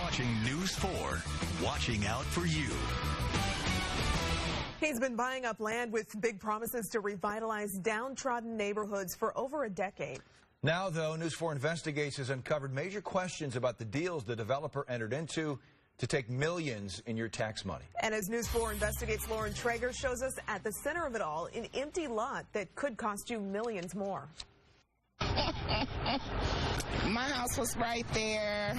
watching News 4, watching out for you. He's been buying up land with big promises to revitalize downtrodden neighborhoods for over a decade. Now, though, News 4 Investigates has uncovered major questions about the deals the developer entered into to take millions in your tax money. And as News 4 Investigates, Lauren Traeger shows us at the center of it all, an empty lot that could cost you millions more. My house was right there.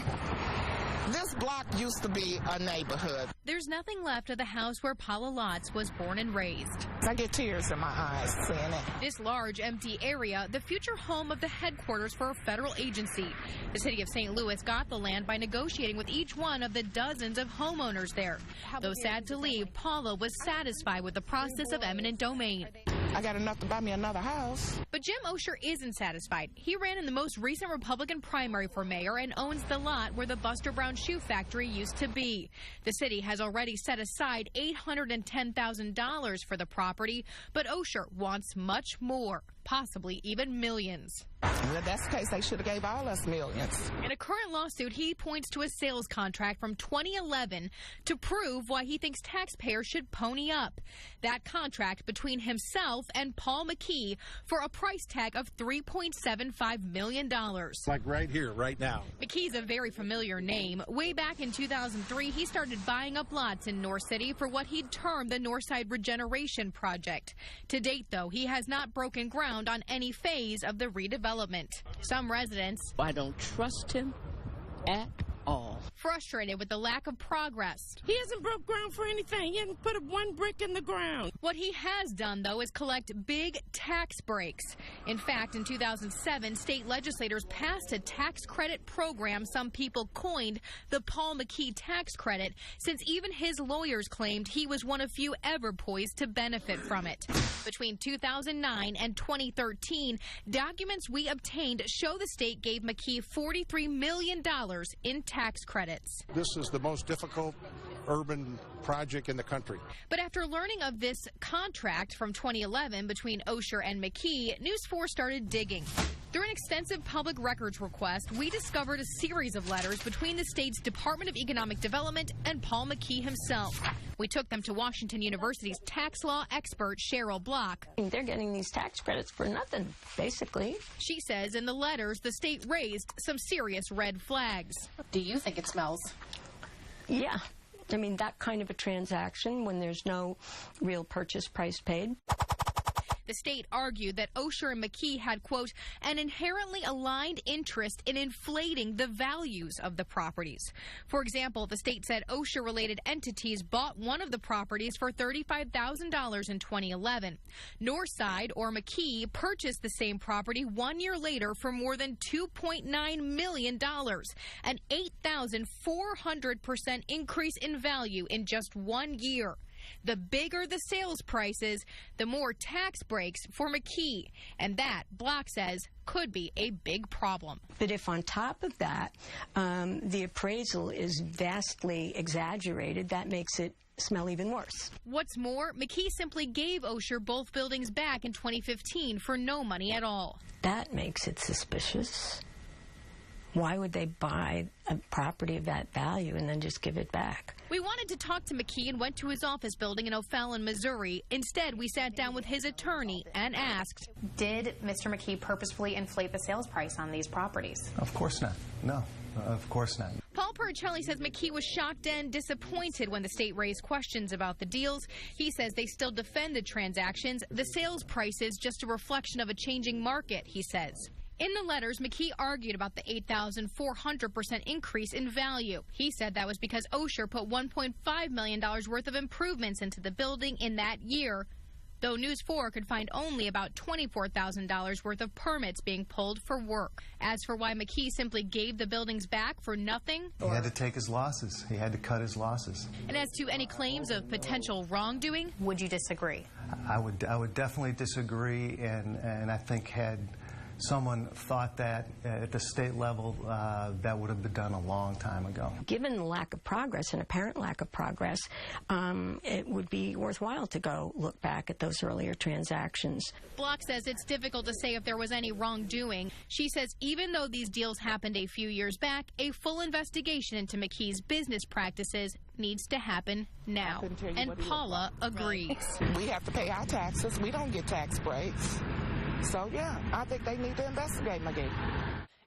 This block used to be a neighborhood. There's nothing left of the house where Paula Lotz was born and raised. I get tears in my eyes seeing it. This large, empty area, the future home of the headquarters for a federal agency. The city of St. Louis got the land by negotiating with each one of the dozens of homeowners there. Though sad to leave, Paula was satisfied with the process of eminent domain. I got enough to buy me another house. But Jim Osher isn't satisfied. He ran in the most recent Republican primary for mayor and owns the lot where the Buster Brown shoe factory used to be. The city has already set aside $810,000 for the property, but Osher wants much more, possibly even millions. If that's the case, they should have gave all us millions. In a current lawsuit, he points to a sales contract from 2011 to prove why he thinks taxpayers should pony up. That contract between himself and Paul McKee for a price tag of $3.75 million. Like right here, right now. McKee's a very familiar name. Way back in 2003, he started buying up lots in North City for what he'd termed the Northside Regeneration Project. To date, though, he has not broken ground on any phase of the redevelopment. Some residents, I don't trust him at all. Frustrated with the lack of progress. He hasn't broke ground for anything. He hasn't put one brick in the ground. What he has done, though, is collect big tax breaks. In fact, in 2007, state legislators passed a tax credit program some people coined the Paul McKee tax credit, since even his lawyers claimed he was one of few ever poised to benefit from it. Between 2009 and 2013, documents we obtained show the state gave McKee $43 million in tax credits. This is the most difficult urban project in the country. But after learning of this contract from 2011 between Osher and McKee, News 4 started digging. Through an extensive public records request, we discovered a series of letters between the state's Department of Economic Development and Paul McKee himself. We took them to Washington University's tax law expert, Cheryl Block. They're getting these tax credits for nothing, basically. She says in the letters, the state raised some serious red flags. Do you think it smells? Yeah. I mean, that kind of a transaction when there's no real purchase price paid. The state argued that Osher and McKee had, quote, an inherently aligned interest in inflating the values of the properties. For example, the state said Osher-related entities bought one of the properties for $35,000 in 2011. Northside or McKee purchased the same property 1 year later for more than $2.9 million, an 8,400% increase in value in just 1 year. The bigger the sales prices, the more tax breaks for McKee. And that, Block says, could be a big problem. But if on top of that, the appraisal is vastly exaggerated, that makes it smell even worse. What's more, McKee simply gave Osher both buildings back in 2015 for no money at all. That makes it suspicious. Why would they buy a property of that value and then just give it back? We wanted to talk to McKee and went to his office building in O'Fallon, Missouri. Instead, we sat down with his attorney and asked, did Mr. McKee purposefully inflate the sales price on these properties? Of course not. No, of course not. Paul Pericelli says McKee was shocked and disappointed when the state raised questions about the deals. He says they still defend the transactions. The sales price is just a reflection of a changing market, he says. In the letters, McKee argued about the 8,400% increase in value. He said that was because Osher put $1.5 million worth of improvements into the building in that year, though News 4 could find only about $24,000 worth of permits being pulled for work. As for why McKee simply gave the buildings back for nothing, he had to take his losses. He had to cut his losses. And as to any claims of potential wrongdoing, would you disagree? I would definitely disagree, and I think had someone thought that at the state level that would have been done a long time ago. Given the lack of progress and apparent lack of progress, it would be worthwhile to go look back at those earlier transactions. Block says it's difficult to say if there was any wrongdoing. She says even though these deals happened a few years back, a full investigation into McKee's business practices needs to happen now. And Paula agrees. We have to pay our taxes. We don't get tax breaks. So, yeah, I think they need to investigate McKee.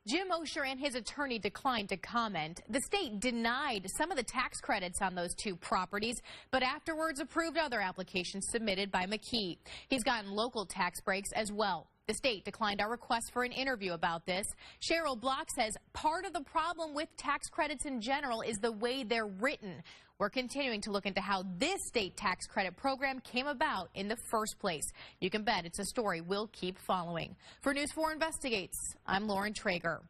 Jim Osher and his attorney declined to comment. The state denied some of the tax credits on those two properties, but afterwards approved other applications submitted by McKee. He's gotten local tax breaks as well. The state declined our request for an interview about this. Cheryl Block says part of the problem with tax credits in general is the way they're written. We're continuing to look into how this state tax credit program came about in the first place. You can bet it's a story we'll keep following. For News 4 Investigates, I'm Lauren Traeger.